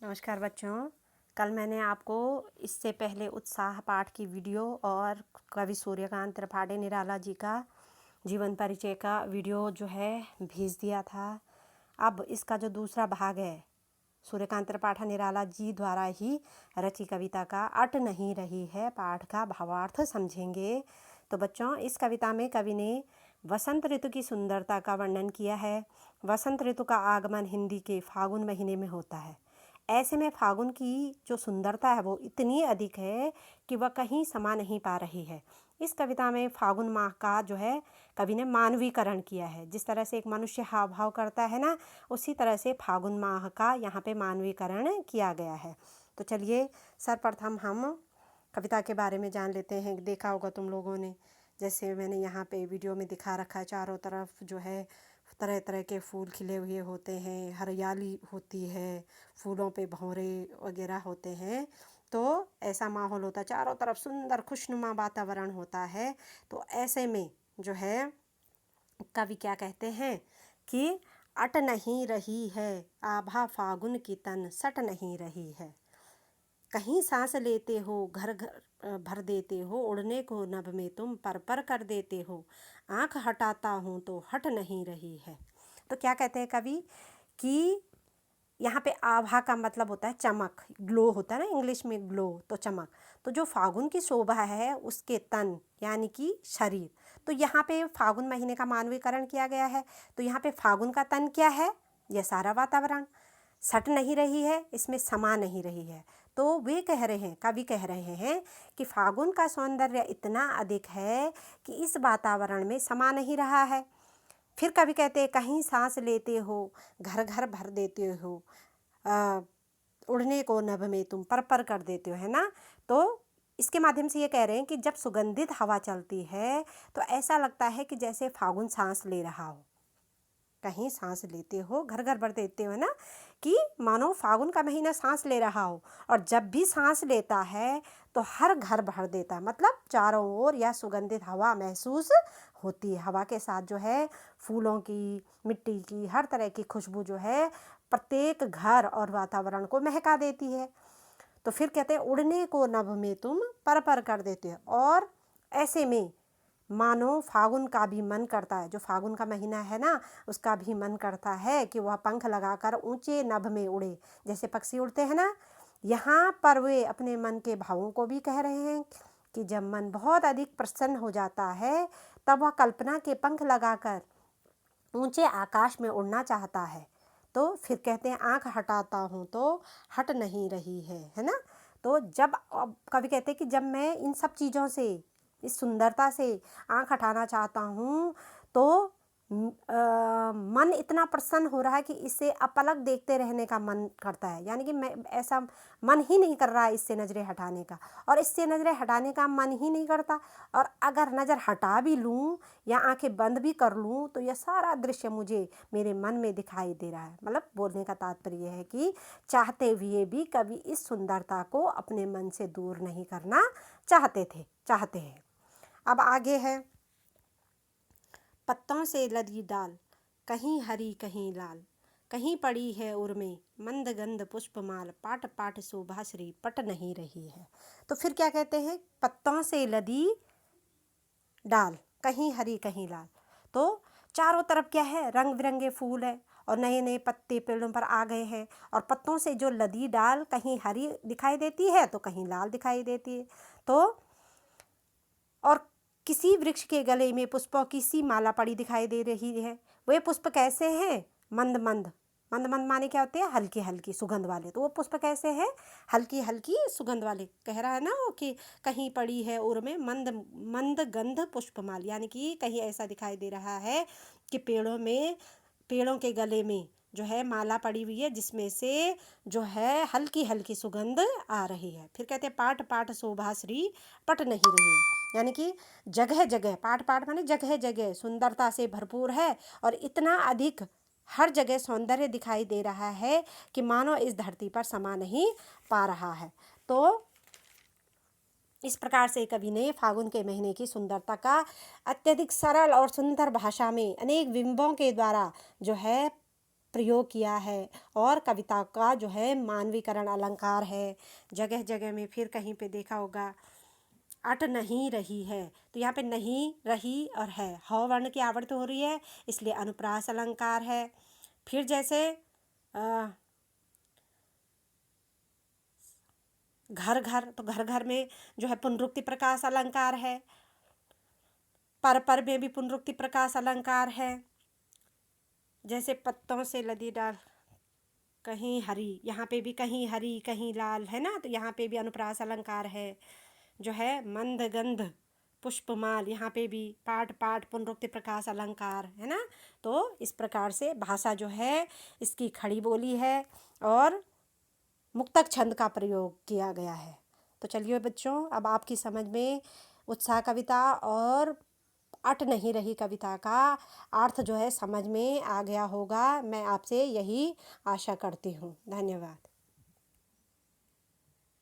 नमस्कार बच्चों। कल मैंने आपको इससे पहले उत्साह पाठ की वीडियो और कवि सूर्यकांत त्रिपाठी निराला जी का जीवन परिचय का वीडियो जो है भेज दिया था। अब इसका जो दूसरा भाग है, सूर्यकांत त्रिपाठी निराला जी द्वारा ही रची कविता का अट नहीं रही है पाठ का भावार्थ समझेंगे। तो बच्चों, इस कविता में कवि ने वसंत ऋतु की सुंदरता का वर्णन किया है। वसंत ऋतु का आगमन हिंदी के फागुन महीने में होता है। ऐसे में फागुन की जो सुंदरता है वो इतनी अधिक है कि वह कहीं समा नहीं पा रही है। इस कविता में फागुन माह का जो है कवि ने मानवीकरण किया है। जिस तरह से एक मनुष्य हाव भाव करता है ना, उसी तरह से फागुन माह का यहाँ पे मानवीकरण किया गया है। तो चलिए सर्वप्रथम हम कविता के बारे में जान लेते हैं। देखा होगा तुम लोगों ने, जैसे मैंने यहाँ पे वीडियो में दिखा रखा है, चारों तरफ जो है तरह तरह के फूल खिले हुए होते हैं, हरियाली होती है, फूलों पे भंवरे वगैरह होते हैं। तो ऐसा माहौल होता है, चारों तरफ सुंदर खुशनुमा वातावरण होता है। तो ऐसे में जो है कवि क्या कहते हैं कि अट नहीं रही है आभा फागुन की तन सट नहीं रही है। कहीं सांस लेते हो घर घर भर देते हो, उड़ने को नभ में तुम पर कर देते हो, आंख हटाता हूँ तो हट नहीं रही है। तो क्या कहते हैं कवि कि यहाँ पे आभा का मतलब होता है चमक, ग्लो होता है ना इंग्लिश में, ग्लो तो चमक। तो जो फागुन की शोभा है उसके तन यानी कि शरीर। तो यहाँ पे फागुन महीने का मानवीकरण किया गया है। तो यहाँ पे फागुन का तन क्या है? यह सारा वातावरण। सट नहीं रही है, इसमें समा नहीं रही है। तो वे कह रहे हैं, कवि कह रहे हैं कि फागुन का सौंदर्य इतना अधिक है कि इस वातावरण में समा नहीं रहा है। फिर कवि कहते हैं कहीं सांस लेते हो घर घर भर देते हो, उड़ने को नभ में तुम पर कर देते हो, है ना। तो इसके माध्यम से ये कह रहे हैं कि जब सुगंधित हवा चलती है तो ऐसा लगता है कि जैसे फागुन सांस ले रहा हो। कहीं सांस लेते हो घर घर भर देते हो, है ना, कि मानो फागुन का महीना सांस ले रहा हो। और जब भी सांस लेता है तो हर घर भर देता है, मतलब चारों ओर यह सुगंधित हवा महसूस होती है। हवा के साथ जो है फूलों की, मिट्टी की, हर तरह की खुशबू जो है प्रत्येक घर और वातावरण को महका देती है। तो फिर कहते हैं उड़ने को नभ में तुम पर कर देते हो। और ऐसे में मानो फागुन का भी मन करता है, जो फागुन का महीना है ना, उसका भी मन करता है कि वह पंख लगाकर ऊंचे नभ में उड़े, जैसे पक्षी उड़ते हैं ना। यहाँ पर वे अपने मन के भावों को भी कह रहे हैं कि जब मन बहुत अधिक प्रसन्न हो जाता है तब वह कल्पना के पंख लगाकर ऊंचे आकाश में उड़ना चाहता है। तो फिर कहते हैं आंख हटाता हूँ तो हट नहीं रही है ना। तो जब कवि कहते हैं कि जब मैं इन सब चीज़ों से, इस सुंदरता से आंख हटाना चाहता हूँ तो मन इतना प्रसन्न हो रहा है कि इसे अपलक देखते रहने का मन करता है। यानी कि मैं ऐसा मन ही नहीं कर रहा है इससे नज़रें हटाने का, और इससे नज़रें हटाने का मन ही नहीं करता। और अगर नज़र हटा भी लूँ या आंखें बंद भी कर लूँ तो यह सारा दृश्य मुझे मेरे मन में दिखाई दे रहा है। मतलब बोलने का तात्पर्य है कि चाहते हुए भी कवि इस सुंदरता को अपने मन से दूर नहीं करना चाहते हैं। अब आगे है, पत्तों से लदी डाल कहीं हरी कहीं लाल, कहीं पड़ी है उर्मे मंद गंध पुष्पमाल, पाट पाट शोभा श्री पट नहीं रही है। तो फिर क्या कहते हैं, पत्तों से लदी डाल कहीं हरी कहीं लाल। तो चारों तरफ क्या है, रंग बिरंगे फूल है और नए नए पत्ते पेड़ों पर आ गए हैं। और पत्तों से जो लदी डाल कहीं हरी दिखाई देती है तो कहीं लाल दिखाई देती है। तो और किसी वृक्ष के गले में पुष्पों की सी माला पड़ी दिखाई दे रही है। वे पुष्प कैसे हैं? मंद मंद, मंद मंद माने क्या होते हैं? हल्की हल्की सुगंध वाले। तो वो पुष्प कैसे हैं? हल्की हल्की सुगंध वाले। कह रहा है ना वो कि कहीं पड़ी है उर में मंद मंद गंध पुष्पमाल, यानी कि कहीं ऐसा दिखाई दे रहा है कि पेड़ों के गले में जो है माला पड़ी हुई है जिसमें से जो है हल्की हल्की सुगंध आ रही है। फिर कहते हैं पाट पाट शोभा श्री पट नहीं रही है, यानी कि जगह जगह, पाट पाट माने जगह जगह सुंदरता से भरपूर है और इतना अधिक हर जगह सौंदर्य दिखाई दे रहा है कि मानो इस धरती पर समा नहीं पा रहा है। तो इस प्रकार से कवि ने फागुन के महीने की सुंदरता का अत्यधिक सरल और सुंदर भाषा में अनेक बिंबों के द्वारा जो है प्रयोग किया है। और कविता का जो है मानवीकरण अलंकार है। जगह जगह में फिर कहीं पे देखा होगा अट नहीं रही है, तो यहाँ पे नहीं रही और है, ह वर्ण की आवृत्ति हो रही है, इसलिए अनुप्रास अलंकार है। फिर जैसे घर घर, तो घर घर में जो है पुनरुक्ति प्रकाश अलंकार है। पर में भी पुनरुक्ति प्रकाश अलंकार है। जैसे पत्तों से लदी डाल कहीं हरी, यहाँ पे भी कहीं हरी कहीं लाल है ना, तो यहाँ पे भी अनुप्रास अलंकार है। जो है मंद गंध पुष्पमाल, यहाँ पे भी पाठ पाठ पुनरुक्ति प्रकाश अलंकार है ना। तो इस प्रकार से भाषा जो है इसकी खड़ी बोली है और मुक्तक छंद का प्रयोग किया गया है। तो चलिए बच्चों, अब आपकी समझ में उत्साह कविता और अट नहीं रही कविता का अर्थ जो है समझ में आ गया होगा। मैं आपसे यही आशा करती हूँ। धन्यवाद।